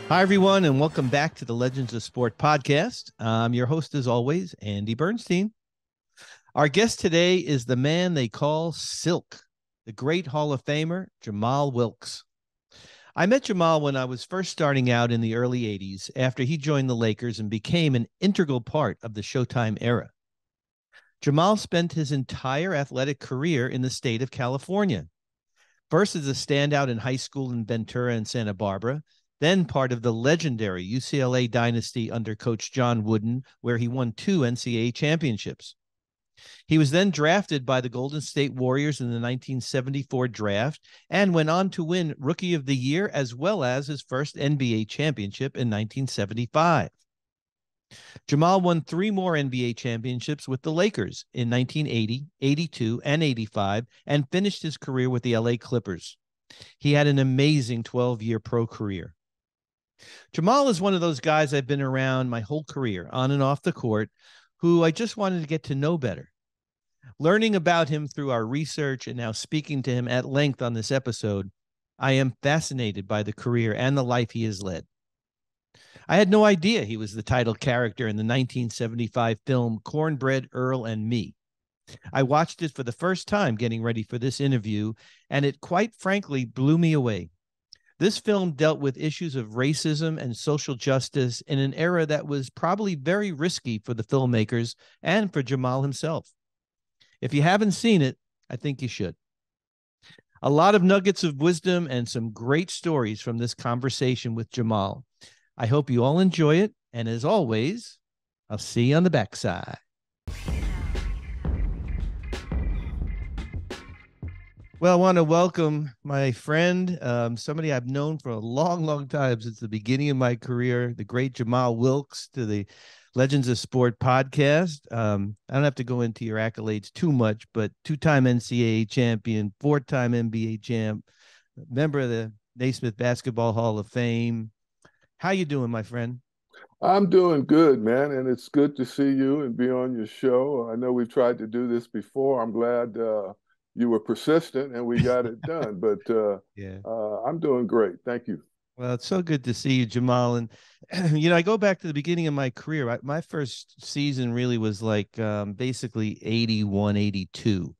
Hi, everyone, and welcome back to the Legends of Sport podcast. I'm your host, as always, Andy Bernstein. Our guest today is the man they call Silk, the great Hall of Famer, Jamaal Wilkes. I met Jamaal when I was first starting out in the early 80s after he joined the Lakers and became an integral part of the Showtime era. Jamaal spent his entire athletic career in the state of California, first as a standout in high school in Ventura and Santa Barbara, then part of the legendary UCLA dynasty under Coach John Wooden, where he won 2 NCAA championships. He was then drafted by the Golden State Warriors in the 1974 draft and went on to win Rookie of the Year as well as his first NBA championship in 1975. Jamaal won 3 more NBA championships with the Lakers in 1980, 82, and 85, and finished his career with the LA Clippers. He had an amazing 12-year pro career. Jamaal is one of those guys I've been around my whole career, on and off the court, who I just wanted to get to know better. Learning about him through our research and now speaking to him at length on this episode, I am fascinated by the career and the life he has led. I had no idea he was the title character in the 1975 film Cornbread, Earl and Me. I watched it for the first time getting ready for this interview, and it quite frankly blew me away. This film dealt with issues of racism and social justice in an era that was probably very risky for the filmmakers and for Jamaal himself. If you haven't seen it, I think you should. A lot of nuggets of wisdom and some great stories from this conversation with Jamaal. I hope you all enjoy it. And as always, I'll see you on the backside. Well, I want to welcome my friend, somebody I've known for a long, long time, since the beginning of my career, the great Jamaal Wilkes, to the Legends of Sport podcast. I don't have to go into your accolades too much, but 2-time NCAA champion, 4-time NBA champ, member of the Naismith Basketball Hall of Fame. How you doing, my friend? I'm doing good, man, and it's good to see you and be on your show. I know we've tried to do this before. I'm glad you were persistent and we got it done. But Yeah. I'm doing great. Thank you. Well, it's so good to see you, Jamaal. And, I go back to the beginning of my career. My first season really was like basically 81, 82.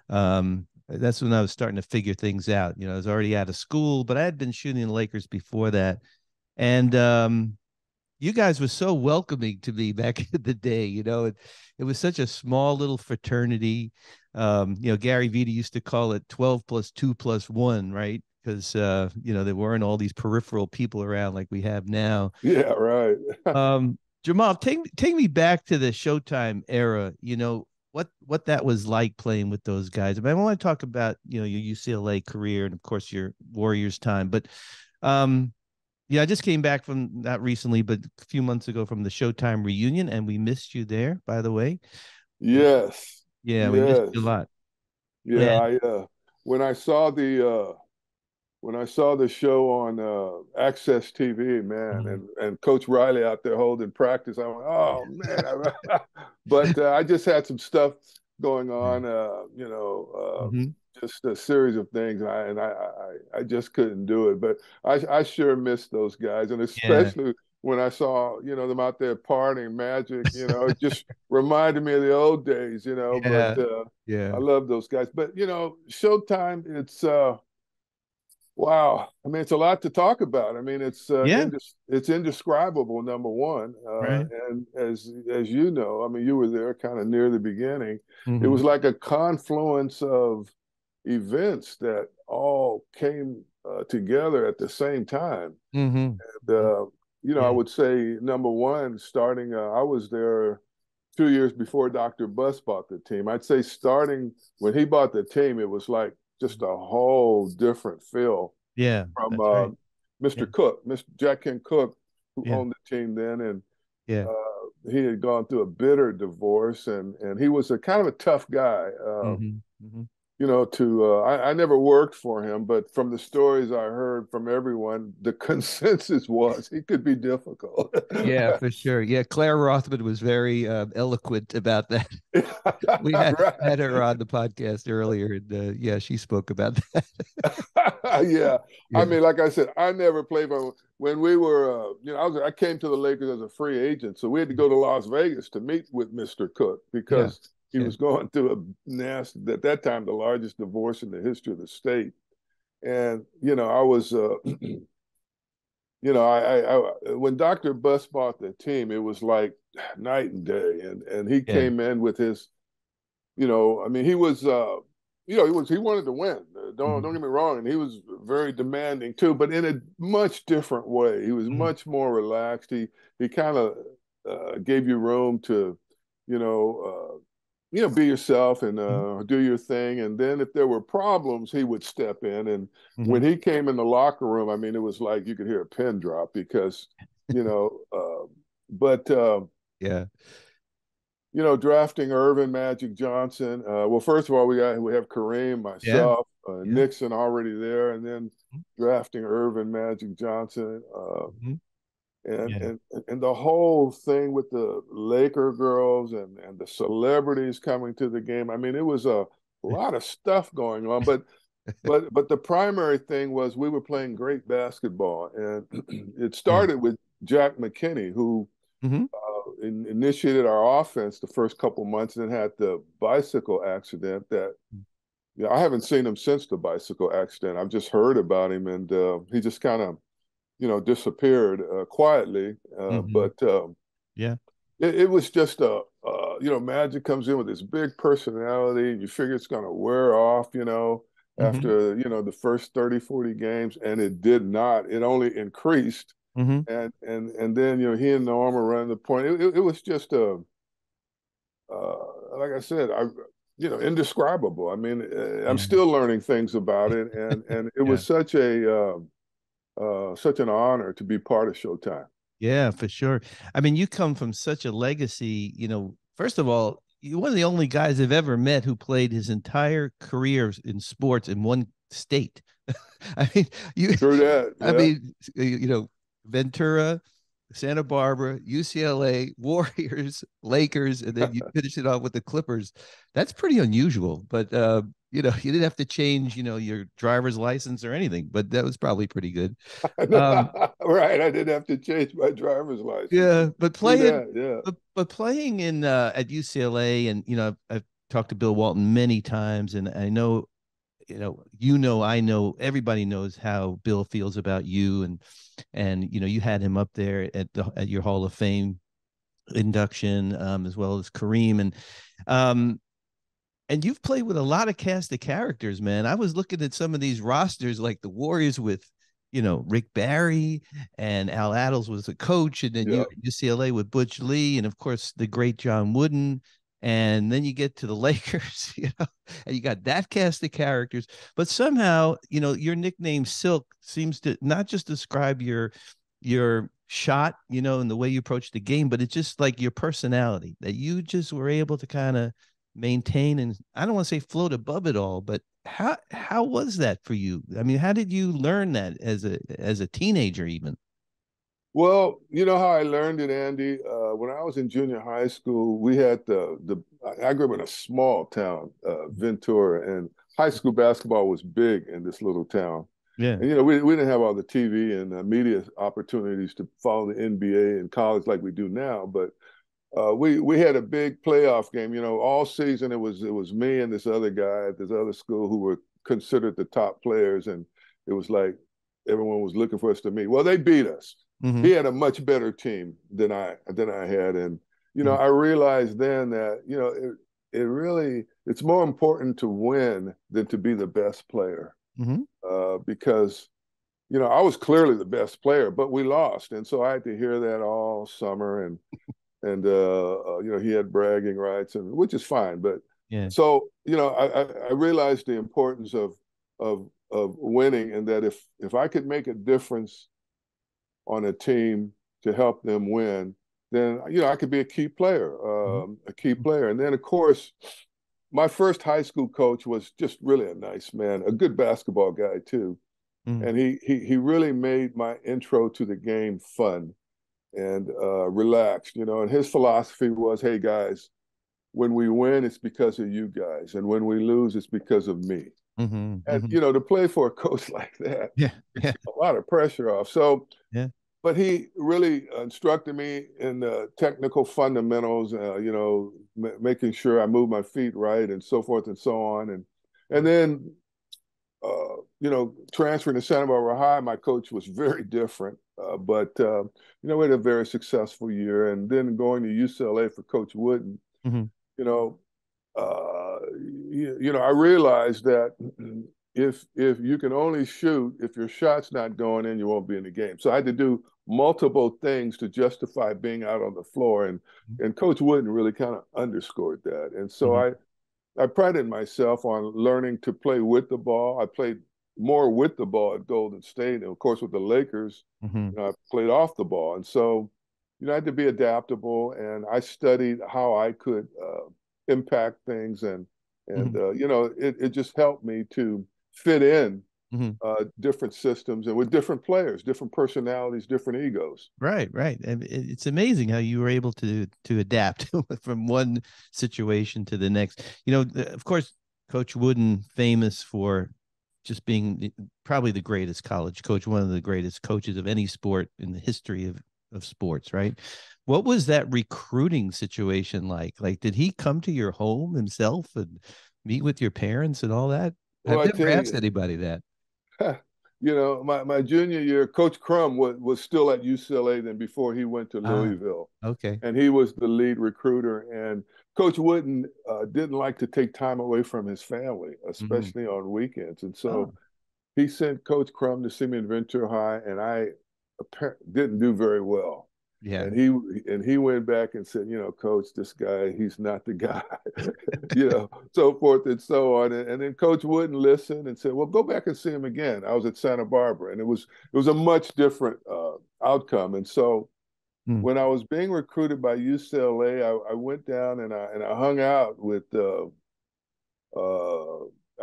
That's when I was starting to figure things out. I was already out of school, but I had been shooting the Lakers before that. And you guys were so welcoming to me back in the day. It was such a small little fraternity. Gary Vita used to call it 12 plus 2 plus 1, right? Because there weren't all these peripheral people around like we have now. Yeah, right. Jamaal, take me back to the Showtime era. What that was like playing with those guys. I want to talk about your UCLA career and of course your Warriors time, but yeah, I just came back from, not recently, but a few months ago, from the Showtime reunion, and we missed you there, by the way. Yes, Yeah, we missed you a yes, lot. yeah. And When I saw the show on Access TV, man, Mhm. and Coach Riley out there holding practice, I went, oh man. But I just had some stuff going on, Mhm. just a series of things, and I just couldn't do it. But I sure miss those guys, and Yeah, especially when I saw them out there partying Magic, it just reminded me of the old days, But yeah, I yeah, love those guys. But Showtime, it's wow. I mean, it's a lot to talk about. I mean, yeah. it's indescribable, number one. Right. And as you know, I mean, you were there kind of near the beginning. It Hmm. was like a confluence of events that all came together at the same time. Hmm. And, I Yeah. would say number one, starting, I was there 2 years before Dr. Buss bought the team. I'd say starting when he bought the team, it was like just a whole different feel Yeah. from That's right. Yeah. Mr. Cook, Mr. Jack Ken Cook, who Yeah. owned the team then, and Yeah. he had gone through a bitter divorce, and he was a kind of a tough guy. Hmm. Hmm. I never worked for him, but from the stories I heard from everyone, the consensus was he could be difficult. Yeah, for sure. Yeah, Claire Rothman was very eloquent about that. We had Right. her on the podcast earlier, and yeah, she spoke about that. Yeah. I Yeah, mean, like I said, I never played for when we were, I came to the Lakers as a free agent, so we had to go to Las Vegas to meet with Mr. Cook yeah, because he yeah. was going through a nasty, at that time, the largest divorce in the history of the state. And I was, when Dr. Buss bought the team, it was like night and day, and he Yeah. came in with his, I mean, he was, he wanted to win. Don't Mhm. get me wrong, and he was very demanding too, but in a much different way. He was Mhm. much more relaxed. He kind of gave you room to, you know, be yourself and Mhm. do your thing. And then if there were problems, he would step in. And when Mhm. he came in the locker room, I mean, it was like you could hear a pin drop because, you know, but Yeah. drafting Irvin Magic Johnson. Well, first of all, we have Kareem, Yeah. myself, Yeah. Nixon already there, and then drafting Irvin Magic Johnson, Mhm. and Yeah. and and the whole thing with the Laker girls and the celebrities coming to the game. I mean, it was a lot of stuff going on, but the primary thing was we were playing great basketball, and it Yeah. started with Jack McKinney, who Mhm. initiated our offense the first couple months, and then had the bicycle accident that I haven't seen him since the bicycle accident. I've just heard about him, and he just kind of disappeared quietly. Mhm. But Yeah. it was just Magic comes in with this big personality, and you figure it's going to wear off, Mhm. after the first 30, 40 games, and it did not. It only increased. Mhm. And then he and Norm were running the point. It was just like I said, indescribable. I mean, I'm Yeah. still learning things about it, and it Yeah. was such an honor to be part of Showtime. Yeah, for sure. I mean, you come from such a legacy, first of all, you're one of the only guys I've ever met who played his entire career in sports in one state. I mean, you True that, I yeah. mean, Ventura, Santa Barbara, UCLA, Warriors, Lakers, and then you finish it off with the Clippers. That's pretty unusual. But you didn't have to change, your driver's license or anything, but that was probably pretty good. Um, Right. I didn't have to change my driver's license. yeah, but True playing, that, yeah. but playing in at UCLA, and I've talked to Bill Walton many times, and I know, I know everybody knows how Bill feels about you, and you had him up there at your Hall of Fame induction, as well as Kareem, um, and you've played with a lot of cast of characters, man. I was looking at some of these rosters, like the Warriors with, Rick Barry, and Al Attles was a coach, and then you Yeah. at UCLA with Butch Lee, and of course the great John Wooden. And then you get to the Lakers, and you got that cast of characters. But somehow, your nickname Silk seems to not just describe your shot, and the way you approach the game, but it's just like your personality that you just were able to kind of maintain, and I don't want to say float above it all, but how was that for you? I mean, how did you learn that as a teenager even? Well, you know how I learned it, Andy? When I was in junior high school, we had I grew up in a small town, Ventura, and high school basketball was big in this little town. Yeah. And we didn't have all the TV and media opportunities to follow the NBA in college like we do now, but we had a big playoff game. All season it was me and this other guy at this other school who were considered the top players, and it was like everyone was looking for us to meet. Well, they beat us. Mm-hmm. He had a much better team than I had, and Mm-hmm. I realized then that it really it's more important to win than to be the best player, Mm-hmm. because I was clearly the best player, but we lost, and so I had to hear that all summer, and he had bragging rights, and which is fine. But Yeah. so I realized the importance of winning, and that if I could make a difference on a team to help them win, then I could be a key player, Mm-hmm. a key player. And then of course, my first high school coach was just really a nice man, a good basketball guy too. Mm. And he really made my intro to the game fun and relaxed, you know. And his philosophy was, hey guys, when we win, it's because of you guys, and when we lose, it's because of me. Mm-hmm, And mm-hmm. you know, to play for a coach like that, Yeah, it's yeah, a lot of pressure off. So, yeah. but he really instructed me in the technical fundamentals, you know, making sure I move my feet right and so forth and so on. And then, you know, transferring to Santa Barbara High, my coach was very different. But you know, we had a very successful year. And then going to UCLA for Coach Wooden, Mm-hmm. you know, you know, I realized that if you can only shoot, if your shot's not going in, you won't be in the game. So I had to do multiple things to justify being out on the floor, and Coach Wooden really kind of underscored that. And so Mm-hmm. I prided myself on learning to play with the ball. I played more with the ball at Golden State, and of course with the Lakers, Mm-hmm. you know, I played off the ball, and so you know I had to be adaptable, and I studied how I could impact things, and Mm-hmm. you know it just helped me to fit in Mm-hmm. different systems and with different players, different personalities, different egos. Right, right. And it's amazing how you were able to adapt from one situation to the next. You know, of course, Coach Wooden, famous for just being probably the greatest college coach, one of the greatest coaches of any sport in the history of sports, right? What was that recruiting situation like? Like, did he come to your home himself and meet with your parents and all that? Well, I've I never tell asked you, anybody that. you know, my junior year, Coach Crum was still at UCLA then before he went to Ah, Louisville. okay. And he was the lead recruiter. And Coach Wooden didn't like to take time away from his family, Mm-hmm. especially on weekends. And so Oh, he sent Coach Crum to see me in Ventura High, and I didn't do very well. yeah. And he went back and said, you know, Coach, this guy, he's not the guy, you know, so forth and so on. And then Coach Wooden listened and said, well, go back and see him again. I was at Santa Barbara, and it was a much different outcome. And so Mm. when I was being recruited by UCLA, I went down and I hung out with uh,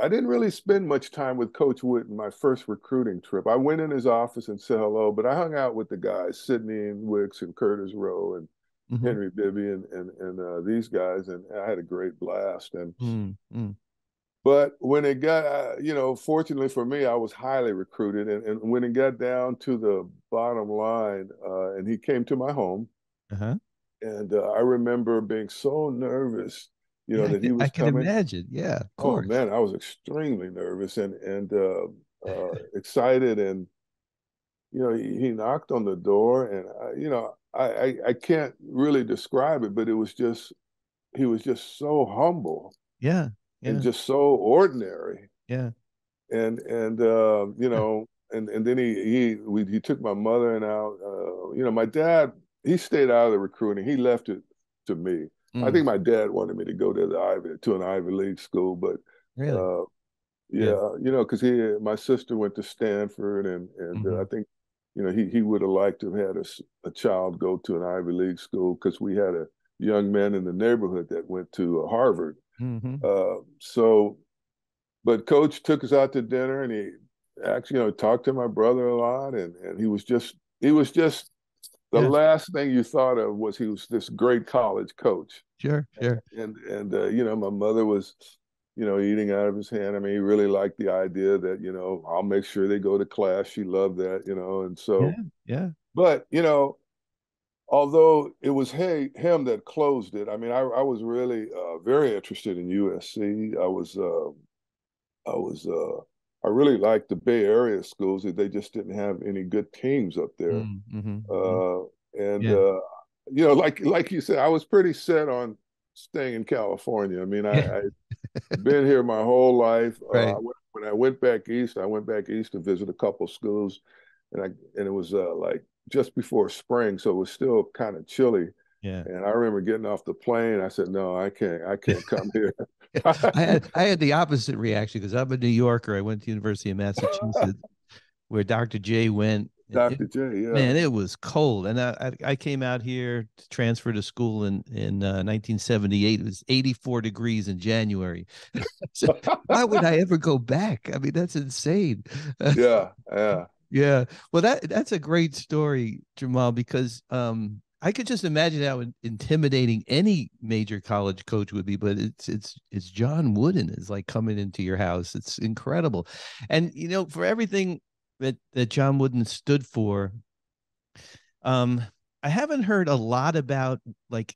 I didn't really spend much time with Coach Wooden my first recruiting trip. I went in his office and said hello, but I hung out with the guys, Sidney and Wilkes and Curtis Rowe and Mm-hmm. Henry Bibby and these guys, and I had a great blast. And Mm-hmm. but when it got, you know, fortunately for me, I was highly recruited, and when it got down to the bottom line, and he came to my home, Uh-huh. and I remember being so nervous, you know, Yeah, that he I was can coming. imagine. Yeah, of Oh course. man, I was extremely nervous and excited, and you know, he knocked on the door, and you know, I can't really describe it, but it was just he was just so humble Yeah, and yeah, just so ordinary, yeah. and you know, and then he took my mother and out. You know, my dad, he stayed out of the recruiting. He left it to me. I Mm, think my dad wanted me to go to an Ivy League school, but really? uh, Yeah. yeah, you know, because my sister went to Stanford, and I Hmm. think, you know, he would have liked to have had a child go to an Ivy League school because we had a young man in the neighborhood that went to Harvard. Hmm. So, but Coach took us out to dinner, and he actually, you know, talked to my brother a lot, and he was just the Yeah, last thing you thought of was he was this great college coach. sure, sure. And you know, my mother was, you know, eating out of his hand. I mean, he really liked the idea that, you know, I'll make sure they go to class. She loved that, you know, and Yeah, so, yeah. but you know, although it was him that closed it. I mean, I was really very interested in USC. I was I really liked the Bay Area schools. They just didn't have any good teams up there. Mm-hmm. Hmm. Uh, and Yeah, you know, like you said, I was pretty set on staying in California. I mean, yeah. I've been here my whole life. Right. When I went back east, I went back east to visit a couple schools, and it was like just before spring, so it was still kind of chilly. Yeah. And I remember getting off the plane. I said, "No, I can't come here." I had the opposite reaction because I'm a New Yorker. I went to University of Massachusetts where Dr. J went, Dr. J, yeah. Man, it was cold, and I came out here to transfer to school in 1978. It was 84 degrees in January. So why would I ever go back? I mean, that's insane. Yeah, yeah. Yeah. Well, that's a great story, Jamaal, because I could just imagine how intimidating any major college coach would be, but it's John Wooden is like coming into your house. It's incredible. And for everything that John Wooden stood for, um, I haven't heard a lot about like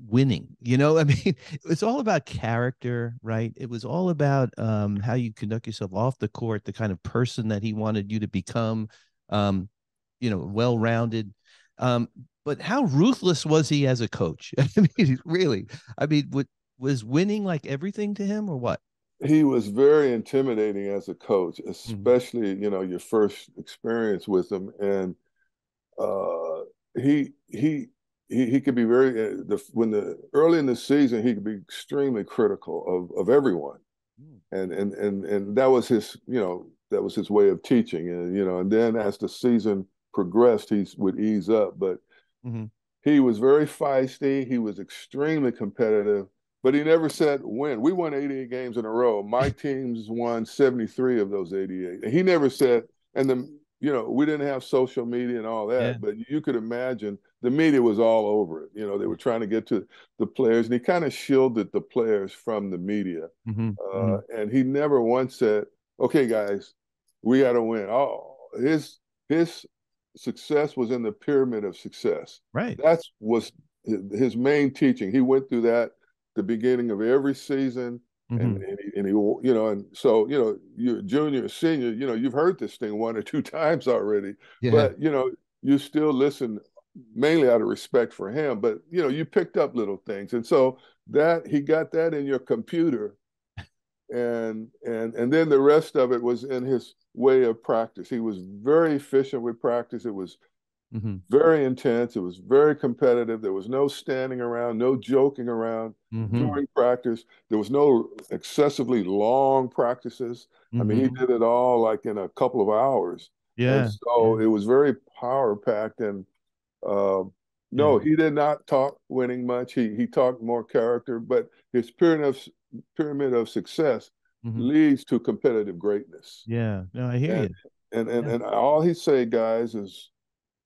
winning. I mean, it was all about character, right? It was all about how you conduct yourself off the court, the kind of person that he wanted you to become, um, well-rounded. But how ruthless was he as a coach? I mean, really, I mean, was winning like everything to him or what? He was very intimidating as a coach, Mhm. especially, your first experience with him. And uh, he could be very early in the season he could be extremely critical of everyone, Mm. and that was his way of teaching, and then as the season progressed he would ease up, but Mhm. he was very feisty. He was extremely competitive, but he never said win. We won 88 games in a row. My teams won 73 of those 88. And he never said, and we didn't have social media and all Yeah. that, but you could imagine the media was all over it. They were trying to get to the players, and he kind of shielded the players from the media. Mhm. Mhm. And he never once said, okay, guys, we got to win. Oh, his success was in the pyramid of success. Right. That was his main teaching. He went through that the beginning of every season, and Mhm. and and so you're junior, senior, you've heard this thing one or two times already, Yeah. but you still listen mainly out of respect for him. But you picked up little things, and so that he got that in your computer, and then the rest of it was in his way of practice. He was very efficient with practice. It was Mhm. very intense. It was very competitive. There was no standing around, no joking around Mhm. during practice. There was no excessively long practices. I mean, he Mhm. did it all like in a couple of hours. And Yeah. Yeah. so it was very power packed. And uh, Yeah. no, he did not talk winning much. He talked more character, but his pyramid of success Mhm. leads to competitive greatness. Yeah. No, I hear And you. and and, Yeah. and all he say, guys, is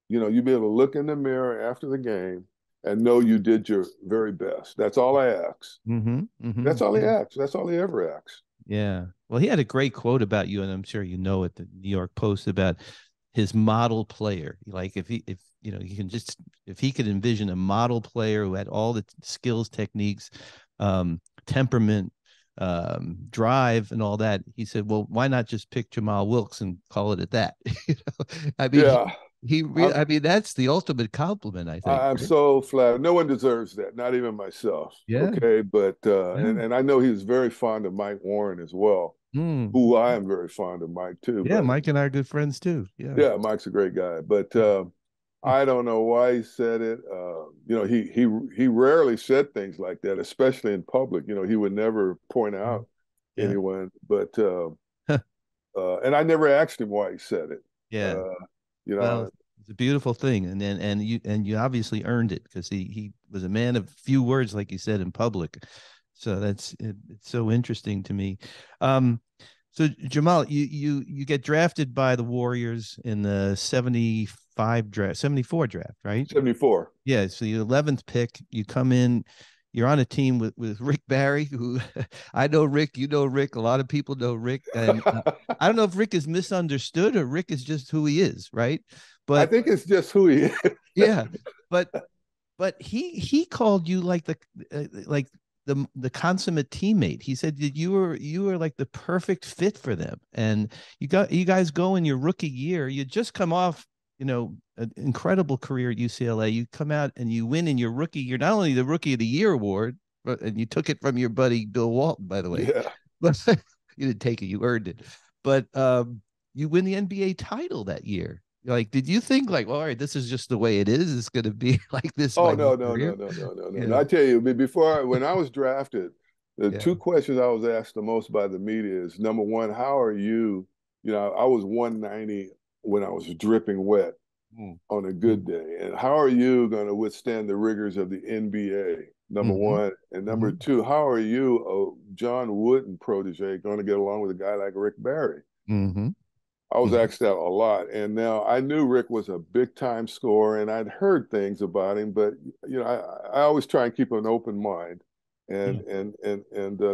you be able to look in the mirror after the game and know you did your very best. That's all I ask. Mhm. That's Mhm. all he Yeah. asks. That's all he ever asks. Yeah. Well, he had a great quote about you, and I'm sure you know it, the New York Post, about his model player. Like if you can just if he could envision a model player who had all the skills, techniques, temperament, drive, and all that, he said, well, why not just pick Jamal Wilkes and call it at that? I mean, Yeah, I'm I mean, that's the ultimate compliment, I think. I'm Right? so flattered. No one deserves that, not even myself. Yeah. Okay, but Yeah. and I know he was very fond of Mike Warren as well, Mm. who I am very fond of Mike too. Yeah. But Mike and I are good friends too. Yeah. yeah, Mike's a great guy. But I don't know why he said it. He rarely said things like that, especially in public. He would never point Yeah. out Yeah. anyone. But and I never asked him why he said it. Yeah. Uh, you Well, know, it's a beautiful thing, and then and you obviously earned it because he was a man of few words, like you said, in public. So it's so interesting to me. Um, so Jamal, you get drafted by the Warriors in the 75 draft, 74 draft, right? 74. Yeah, so the 11th pick, you come in, you're on a team with Rick Barry, who I know Rick, you know Rick, a lot of people know Rick, and I don't know if Rick is misunderstood or Rick is just who he is, right? I But think it's just who he is. yeah, but he called you like like the consummate teammate. He said that you were like the perfect fit for them, and you guys go in your rookie year. You just come off an incredible career at UCLA. You come out and you win in your rookie year, not only the Rookie of the Year award, but and you took it from your buddy Bill Walton, by the way. Yeah. But you didn't take it, you earned it. But you win the NBA title that year. Like, did you think like, well, all right, this is just the way it is? It's going to be like this Oh my whole no, no, no, career. no, no, no, no. Yeah, I tell you, when I was drafted, the yeah. two questions I was asked the most by the media is number one, how are you? I was 190 when I was dripping wet on a good day? And how are you going to withstand the rigors of the NBA? Number one. And number two, how are you, a John Wooden protege, going to get along with a guy like Rick Barry? I was asked that a lot. And now I knew Rick was a big time scorer and I'd heard things about him, but you know, I always try and keep an open mind and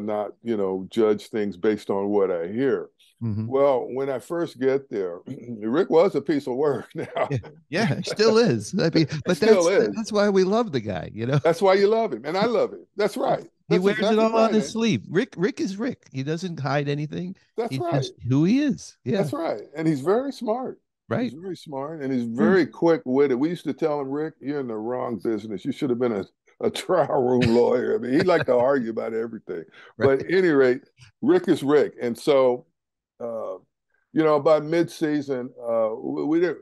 not, you know, judge things based on what I hear. Well, when I first get there, Rick was a piece of work now. Yeah, it still is. I mean, but that's why we love the guy, you know. That's why you love him. And I love him. That's right. He That's wears it exactly all right, on his Ed. sleeve. Rick is Rick. He doesn't hide anything. That's He's right. just who he is. Yeah. That's right. And he's very smart. Right. He's very smart and he's very quick-witted. We used to tell him, Rick, you're in the wrong business. You should have been a trial room lawyer. I mean, he liked to argue about everything. Right. But at any rate, Rick is Rick. And so, you know, about mid-season, we didn't,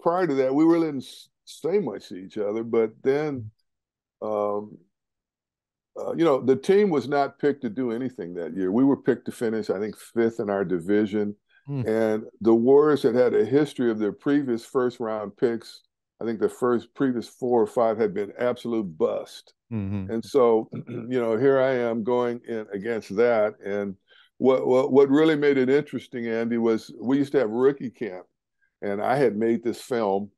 prior to that, we really didn't say much to each other. But then, you know, the team was not picked to do anything that year. We were picked to finish, I think, 5th in our division. And the Warriors had a history of their previous first-round picks. I think the previous 4 or 5 had been absolute bust. And so, you know, here I am going in against that. And what really made it interesting, Andy, was we used to have rookie camp. And I had made this film,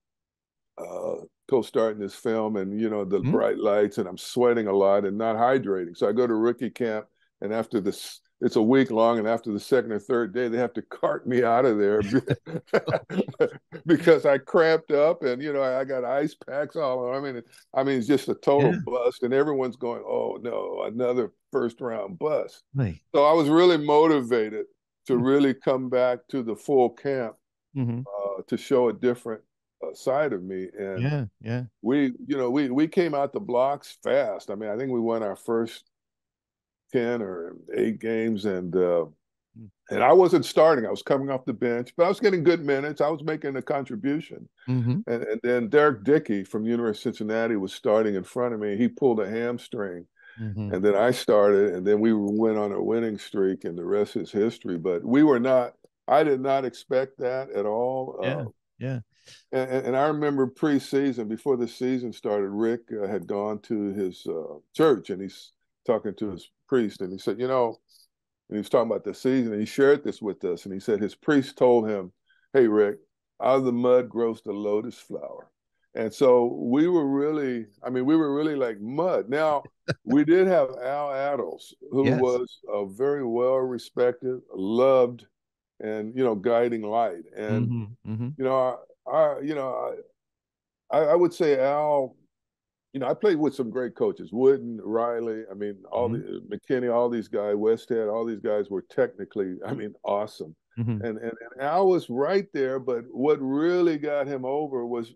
co-starring this film, and, you know, the bright lights, and I'm sweating a lot and not hydrating. So I go to rookie camp, and after this, it's a week long, and after the second or third day, they have to cart me out of there because I cramped up, and you know I got ice packs all on. I mean, it's just a total bust, and everyone's going, "Oh no, another first-round bust." Right. So I was really motivated to really come back to the full camp to show a different side of me, and we came out the blocks fast. I mean, I think we won our first 10 or 8 games, and I wasn't starting. I was coming off the bench, but I was getting good minutes. I was making a contribution. And then Derek Dickey from the University of Cincinnati was starting in front of me. He pulled a hamstring, and then I started, and then we went on a winning streak, and the rest is history. But I did not expect that at all. And I remember preseason, before the season started, Rick had gone to his church, and he's talking to his priest, and he said, you know, and he was talking about the season, and he shared this with us, and he said his priest told him, hey, Rick, out of the mud grows the lotus flower. And so we were really like mud. Now, we did have Al Addles, who was a very well-respected, loved, and, you know, guiding light. And, you know, I would say Al, you know, I played with some great coaches, Wooden, Riley, I mean, all the McKinney, all these guys, Westhead, all these guys were technically, I mean, awesome. And Al was right there, but what really got him over was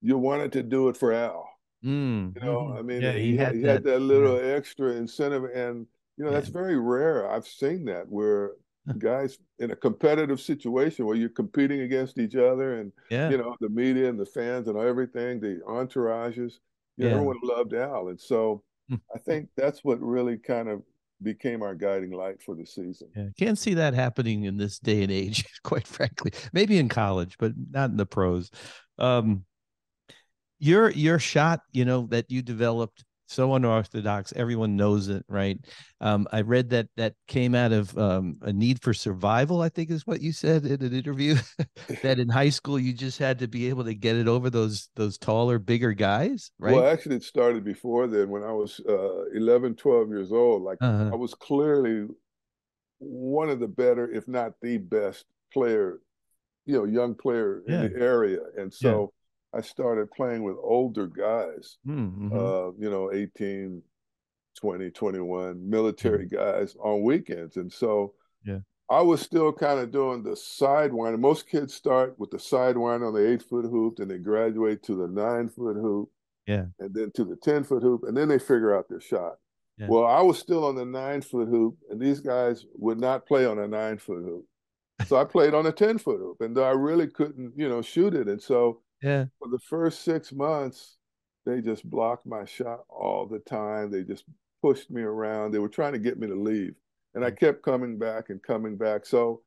you wanted to do it for Al. You know, I mean, he had that little extra incentive, and you know, that's very rare. I've seen that where guys in a competitive situation where you're competing against each other, and you know, the media and the fans and everything, the entourages. You know, everyone loved Al. And so I think that's what really kind of became our guiding light for the season. Yeah, can't see that happening in this day and age, quite frankly. Maybe in college, but not in the pros. Your shot, you know, that you developed, so unorthodox, everyone knows it, right? I read that came out of a need for survival, I think is what you said in an interview, that in high school you just had to be able to get it over those taller, bigger guys, right? Well, actually, it started before then. When I was 11, 12 years old, like I was clearly one of the better, if not the best player, you know, young player in the area. And so I started playing with older guys, you know, 18, 20, 21, military guys on weekends. And so I was still kind of doing the sidewinder. Most kids start with the sidewinder on the 8-foot hoop, and they graduate to the 9-foot hoop, and then to the 10-foot hoop, and then they figure out their shot. Well, I was still on the 9-foot hoop, and these guys would not play on a 9-foot hoop. So I played on a 10-foot hoop, and I really couldn't, you know, shoot it. And so for the first 6 months, they just blocked my shot all the time. They just pushed me around. They were trying to get me to leave. And I kept coming back and coming back. So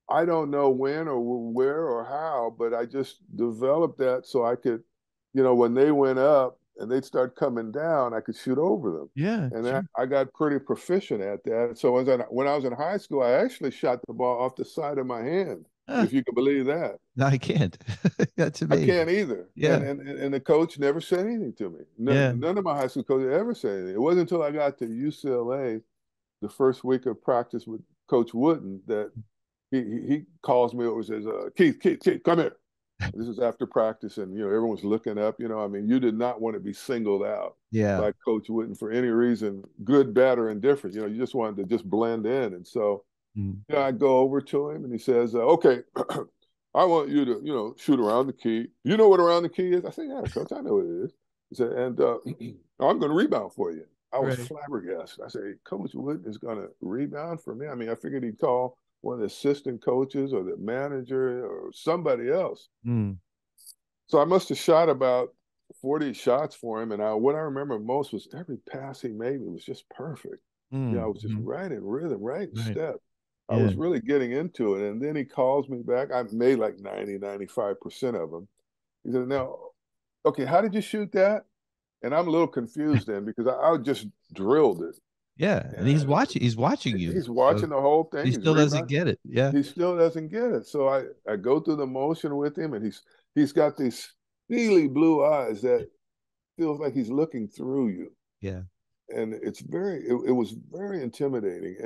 I don't know when or where or how, but I just developed that so I could, when they went up and they'd start coming down, I could shoot over them. Yeah, And sure. I got pretty proficient at that. So when I was in high school, I actually shot the ball off the side of my hand, Ah, if you can believe that. no, I can't. That's I can't amazing. either. Yeah, And the coach never said anything to me. yeah. None of my high school coaches ever said anything. It wasn't until I got to UCLA the first week of practice with Coach Wooden that he calls me over and says, Keith, come here. This is after practice, and everyone's looking up. I mean, you did not want to be singled out Yeah. by Coach Wooden for any reason, good, bad, or indifferent. You just wanted to just blend in. And so, Mm. I go over to him, and he says, "Okay, I want you to, shoot around the key. You know what around the key is?" I said, "Yeah, Coach, I know what it is." He said, "And I'm going to rebound for you." I was Right. flabbergasted. I said, "Hey, Coach Wooden is going to rebound for me?" I mean, I figured he'd call one of the assistant coaches or the manager or somebody else. Mm. So I must have shot about 40 shots for him. And what I remember most was every pass he made was just perfect. I Mm. was just Mm. right in rhythm, right in Right. step. I Yeah. was really getting into it. And then he calls me back. I made like 95% of them. He said, "Now, okay, how did you shoot that?" And I'm a little confused then because I just drilled it. Yeah. And he's And watching. He's watching you. he's So watching the whole thing. he He's still doesn't rebounding. get it. Yeah. He still doesn't get it. So I go through the motion with him, and he's got these steely blue eyes that feels like he's looking through you, Yeah. and it was very intimidating.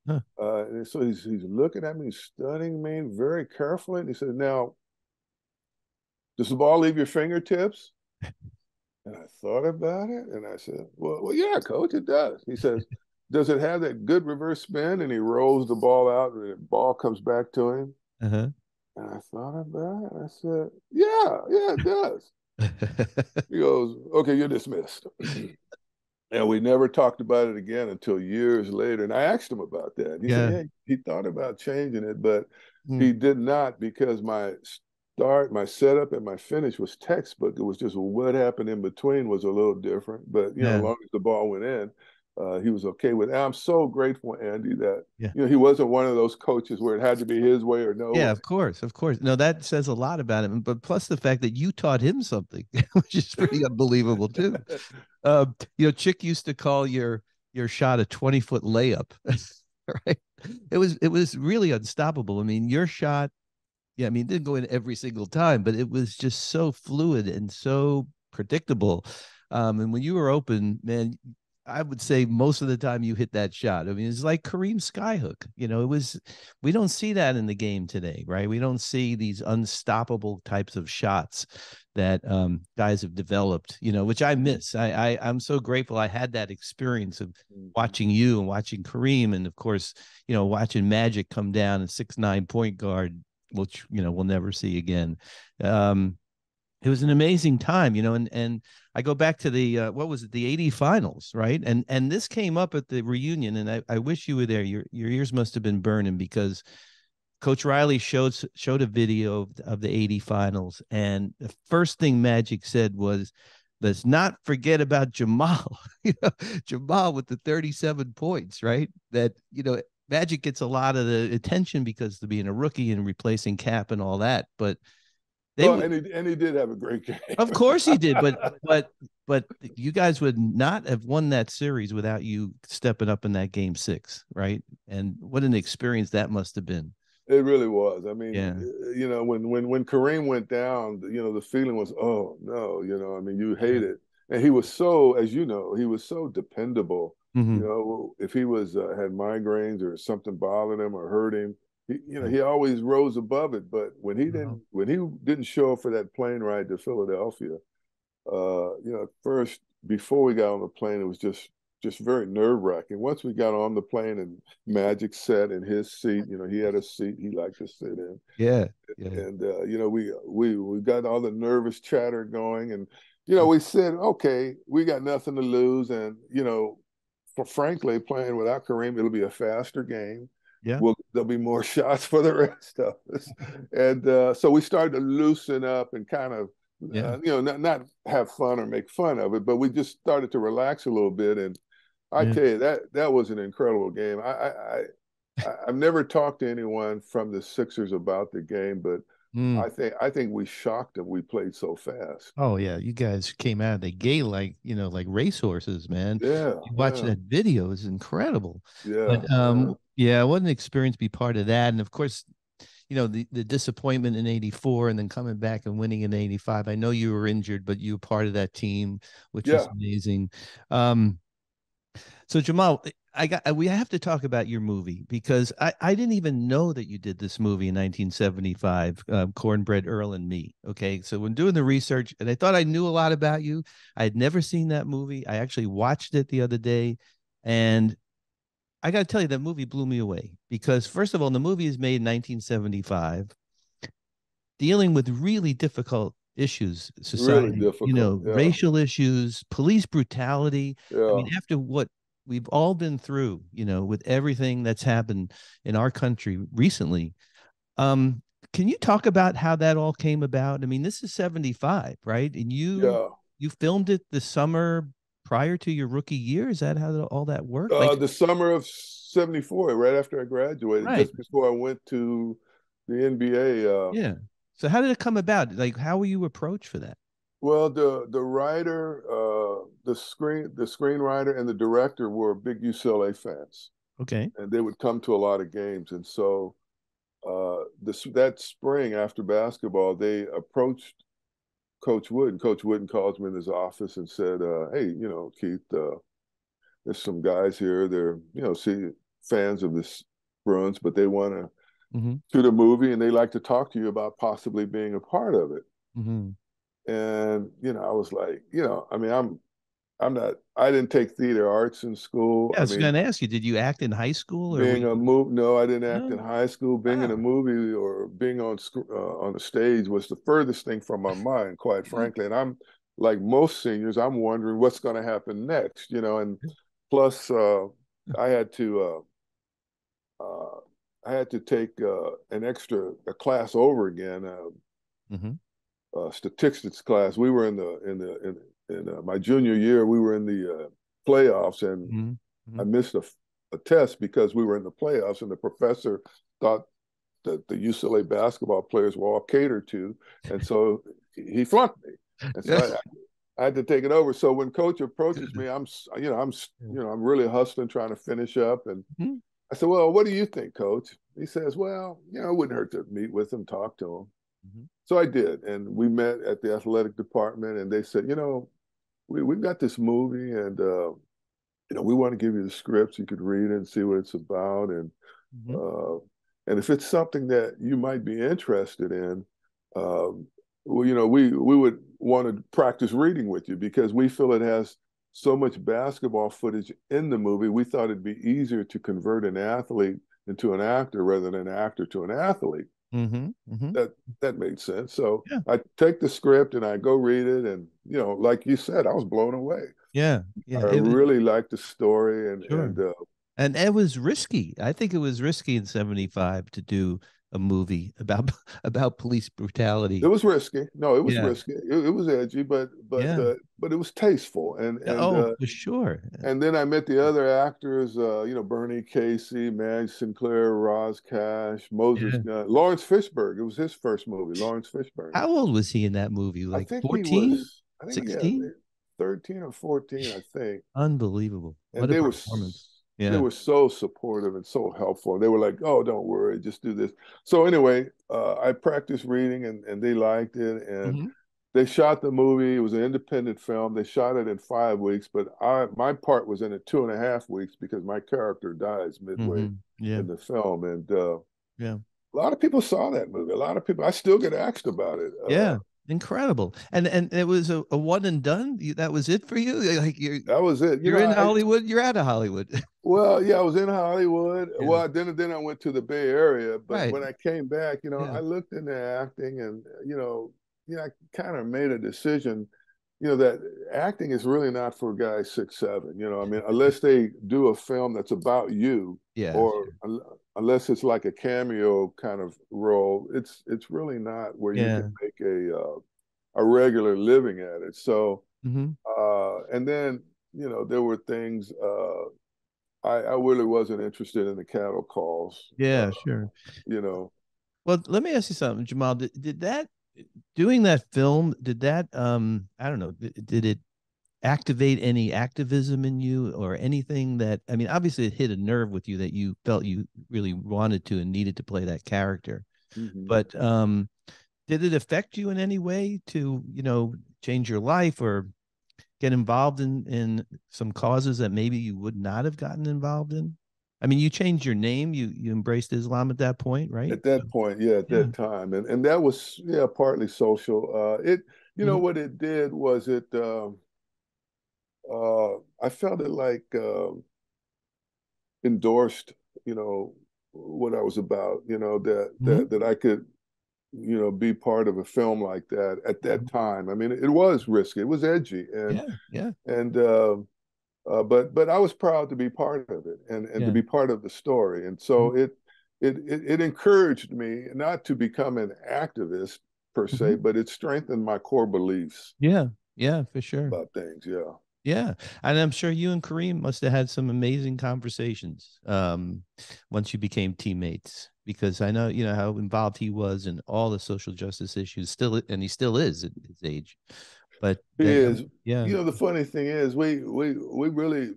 Huh. And so he's looking at me, studying me very carefully, and he said, "Now, does the ball leave your fingertips?" And I thought about it, and I said, "Well, yeah, coach, it does." He says, "Does it have that good reverse spin?" And he rolls the ball out, and the ball comes back to him. Uh-huh. And I thought about it. I said, yeah, it does." He goes, "Okay, you're dismissed." And we never talked about it again until years later. And I asked him about that. He said, Yeah. "Yeah, he thought about changing it, but Mm. he did not because my setup, and my finish was textbook. It was just what happened in between was a little different. But as Yeah. long as the ball went in, he was okay with it. And I'm so grateful, Andy, that Yeah. he wasn't one of those coaches where it had to be his way or no Yeah, way. of course, of course. No, that says a lot about him. But plus the fact that you taught him something, which is pretty unbelievable too. Chick used to call your shot a 20-foot layup, right? It was really unstoppable. I mean, your shot, yeah, I mean, it didn't go in every single time, but it was just so fluid and so predictable. And when you were open, man, I would say most of the time you hit that shot. I mean, it's like Kareem skyhook. We don't see that in the game today, right? We don't see these unstoppable types of shots that guys have developed, which I miss. I'm so grateful I had that experience of watching you and watching Kareem, and of course, watching Magic come down and 6'9" point guard, which we'll never see again. It was an amazing time, and I go back to the what was it, the 80 finals, right? And this came up at the reunion, and I wish you were there. Your ears must have been burning because Coach Riley showed a video of the 80 finals, and the first thing Magic said was, "Let's not forget about Jamaal." Jamaal with the 37 points, right? That Magic gets a lot of the attention because of being a rookie and replacing Cap and all that, but they Well, would, and he did have a great game. of course he did, but you guys would not have won that series without you stepping up in that game 6, right? And what an experience that must have been. It really was. I mean, Yeah. when Kareem went down, the feeling was, oh no, I mean, you Yeah. hate it. And he was so, as you know, he was so dependable. Mm-hmm. If he was had migraines or something bothered him or hurt him, Yeah. he always rose above it. But Wow. when he didn't show up for that plane ride to Philadelphia, at first, before we got on the plane, it was just very nerve wracking. Once we got on the plane and Magic sat in his seat, he had a seat he liked to sit in, Yeah. Yeah. and we got all the nervous chatter going, and we said, okay, we got nothing to lose, and frankly, playing without Kareem, it'll be a faster game. Yeah. There'll be more shots for the rest of us, and so we started to loosen up and kind of Yeah. not have fun or make fun of it, but we just started to relax a little bit. And I Yeah. tell you, that was an incredible game. I've never talked to anyone from the Sixers about the game, but Mm. I think we shocked them. We played so fast. Oh yeah, you guys came out of the gate like, like racehorses, man. Yeah, You watch yeah, that video is incredible. yeah, But yeah, yeah, what an experience to be part of that. And of course, the disappointment in 84 and then coming back and winning in 85. I know you were injured, but you were part of that team, which was yeah, amazing. Um, so Jamaal, we have to talk about your movie because I didn't even know that you did this movie in 1975, Cornbread, Earl and Me. Okay, so when doing the research, and I thought I knew a lot about you, I had never seen that movie. I actually watched it the other day, and I got to tell you that movie blew me away because first of all, the movie is made in 1975, dealing with really difficult issues, really society, difficult. Yeah, racial issues, police brutality. I yeah. mean, after what we've all been through, with everything that's happened in our country recently, um, can you talk about how that all came about? I mean, this is 75, right? And Yeah. you filmed it the summer prior to your rookie year. Is that how all that worked? Like, The summer of '74, right after I graduated, right. just before I went to the NBA. Yeah. So how did it come about? Like, how were you approached for that? Well, the writer, the screenwriter, and the director were big UCLA fans, Okay. and they would come to a lot of games. And so, that spring after basketball, they approached Coach Wood, and Coach Wooden calls me in his office and said, "Hey, Keith, there's some guys here. They're fans of this Bruins, but they want to Mm-hmm. shoot a movie, and they like to talk to you about possibly being a part of it." Mm-hmm. And I was like, I mean, I'm not. I didn't take theater arts in school. Yeah, I I was going mean, to ask you, did you act in high school or were being a you? move, no, I didn't act in No. high school. Being in a Wow. movie or being on a stage was the furthest thing from my mind, quite frankly. And I'm like most seniors, I'm wondering what's going to happen next, and plus I had to take an extra a class over again, Mm-hmm. statistics class. We were in my junior year. We were in the playoffs, and Mm-hmm. I missed a test because we were in the playoffs, and the professor thought that the UCLA basketball players were all catered to, and so he flunked me, and so I had to take it over. So when coach approaches me, I'm really hustling, trying to finish up, and Mm-hmm. I said, "Well, what do you think, coach?" He says, "Well, it wouldn't hurt to meet with him, talk to him." Mm-hmm. So I did, and we met at the athletic department, and they said, we've got this movie, and we want to give you the script so you could read it and see what it's about, Mm-hmm. uh, and if it's something that you might be interested in, well, we would want to practice reading with you because we feel it has so much basketball footage in the movie. We thought it'd be easier to convert an athlete into an actor rather than an actor to an athlete. Mm-hmm. Mm-hmm. That made sense. So Yeah. I take the script and I go read it, and like you said, I was blown away. Yeah. Yeah. I It was really liked the story, and sure. And it was risky. I think it was risky in 75 to do a movie about about police it brutality. was risky. No, it was Yeah. risky. It was edgy, Yeah. but it was tasteful, and Yeah, oh, for sure. and then I met the other actors. Bernie Casey, Madge Sinclair, Roz Cash, Moses Yeah. Gunn, Lawrence Fishburne. It was his first movie, Lawrence Fishburne. How old was he in that movie? I Like think he 14, was. I think yeah, 16? 13 or 14. I think. Unbelievable. And What a performance. they Yeah. were so supportive and so helpful. They were like, "Oh, don't worry, just do this." So anyway, I practiced reading, and they liked it, and Hmm. they shot the movie. It was an independent film. They shot it in 5 weeks, but my part was in it 2.5 weeks because my character dies midway Hmm. Yeah. in the film, and Yeah. a lot of people saw that movie. A lot of people. I still get asked about it. Yeah. Incredible. And it was a one and done. That was it for you? Like That was it. you're in Hollywood, you're out of Hollywood. Well, yeah, I was in Hollywood. Yeah. Well, then I went to the Bay Area. But Right. when I came back, Yeah. I looked into acting, and I kind of made a decision, that acting is really not for guys 6'7". I mean, unless they do a film that's about you, Yeah. or unless it's like a cameo kind of role, it's really not where you can Yeah. make a regular living at it. So, Hmm. and then there were things. I really wasn't interested in the cattle calls. Yeah, sure. You know, Well, let me ask you something, Jamaal. Did that doing that film, did that I don't know, did it activate any activism in you or anything that, I mean, obviously it hit a nerve with you that you felt you really wanted to and needed to play that character. mm-hmm. But did it affect you in any way to, change your life or get involved in some causes that maybe you would not have gotten involved in? I mean, you changed your name, you embraced Islam at that point, right? At that point, yeah, at Yeah. that time, and that was partly social. Mhm. What it did was I felt it like endorsed, what I was about. Mhm. That I could be part of a film like that at that time. I mean, it was risky, it was edgy, Yeah, yeah, and but I was proud to be part of it and to yeah. be part of the story. And Mhm. so it encouraged me not to become an activist per se, Mhm. but it strengthened my core beliefs Yeah, yeah, for sure. about things. Yeah. Yeah. And I'm sure you and Kareem must have had some amazing conversations once you became teammates, because I know, how involved he was in all the social justice issues still, and he still is at his age. But He that, is. yeah, The funny thing is, we really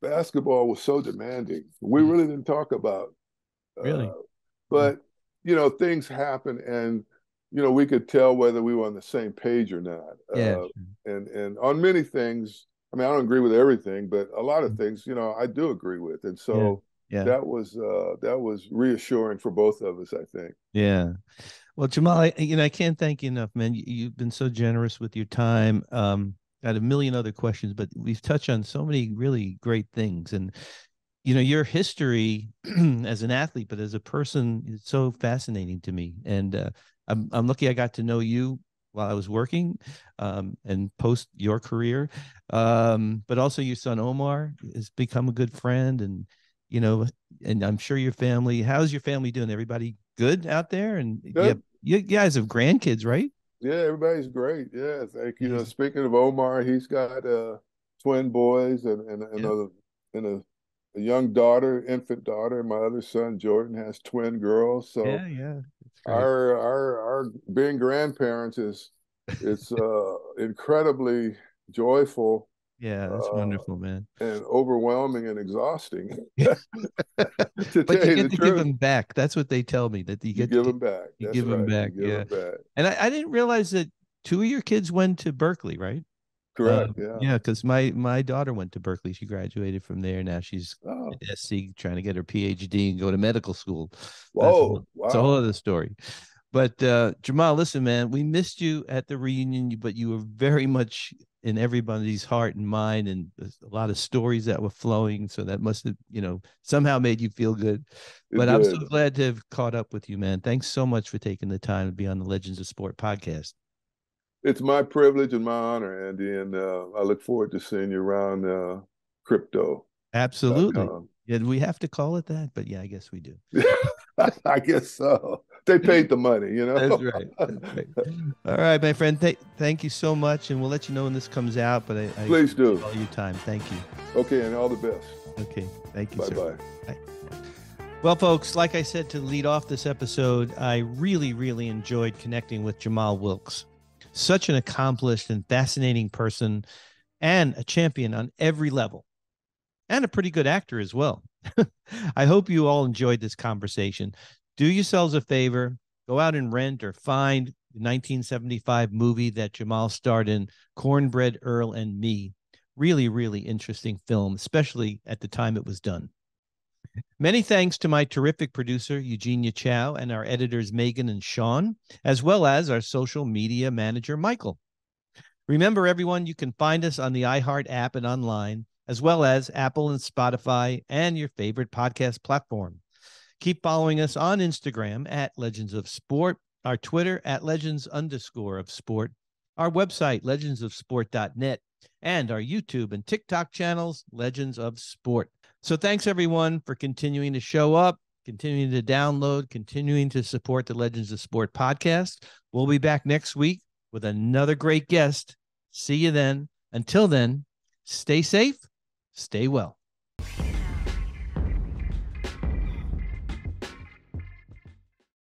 basketball was so demanding. We mm, really didn't talk about, really. uh, Mm, but things happen, and we could tell whether we were on the same page or not. yeah, And on many things, I mean, I don't agree with everything, but a lot of sure. things, I do agree with, and Yeah, so yeah, that was reassuring for both of us, I think. yeah. Well, Jamal, I can't thank you enough, man. You've been so generous with your time. I had a million other questions, but we've touched on so many really great things. And, your history as an athlete, but as a person, is so fascinating to me. And I'm lucky I got to know you while I was working and post your career. But also your son Omar has become a good friend, you know, and I'm sure your family. How's your family doing? Everybody good out there? And Good. you guys have grandkids, right? Yeah, everybody's great. Yeah, thank you. Amazing. Speaking of Omar, he's got twin boys Yeah, a young daughter, infant daughter. My other son Jordan has twin girls. So yeah. It's great. our being grandparents is it's incredibly joyful Yeah, that's uh, wonderful, man. and overwhelming and exhausting. Yeah. To But tell you you get the to give truth, them back. That's what they tell me, that you you get to give them back. you That's give them right. You back. give Yeah. them back. And I didn't realize that two of your kids went to Berkeley, right? Correct. Yeah. Yeah, because my daughter went to Berkeley. She graduated from there. Now she's Oh, at SC trying to get her PhD and go to medical school. whoa! That's a whole Wow. other story. But Jamal, listen, man, we missed you at the reunion, but you were very much in everybody's heart and mind, and there's a lot of stories that were flowing. So that must have, somehow made you feel good. It But I'm so did. glad to have caught up with you, man. Thanks so much for taking the time to be on the Legends of Sport podcast. It's my privilege and my honor, Andy, and I look forward to seeing you around Absolutely. crypto.com. Yeah, we have to call it that, but yeah, I guess we do. I guess so. They paid the money, That's right. That's right. All right, my friend. Thank you so much, and we'll let you know when this comes out. But I Please appreciate do. all your time. Thank you. Okay, and all the best. Okay, thank you, Bye sir. bye. Bye. Well, folks, like I said to lead off this episode, I really, really enjoyed connecting with Jamaal Wilkes. Such an accomplished and fascinating person, and a champion on every level, and a pretty good actor as well. I hope you all enjoyed this conversation. Do yourselves a favor, go out and rent or find the 1975 movie that Jamaal starred in, Cornbread, Earl and Me. Really, really interesting film, especially at the time it was done. Many thanks to my terrific producer, Eugenia Chow, and our editors, Megan and Sean, as well as our social media manager, Michael. Remember, everyone, you can find us on the iHeart app and online, as well as Apple and Spotify and your favorite podcast platform. Keep following us on Instagram at Legends of Sport, our Twitter at Legends_of Sport, our website, legendsofsport.net, and our YouTube and TikTok channels, Legends of Sport. So thanks, everyone, for continuing to show up, continuing to download, continuing to support the Legends of Sport podcast. We'll be back next week with another great guest. See you then. Until then, stay safe, stay well.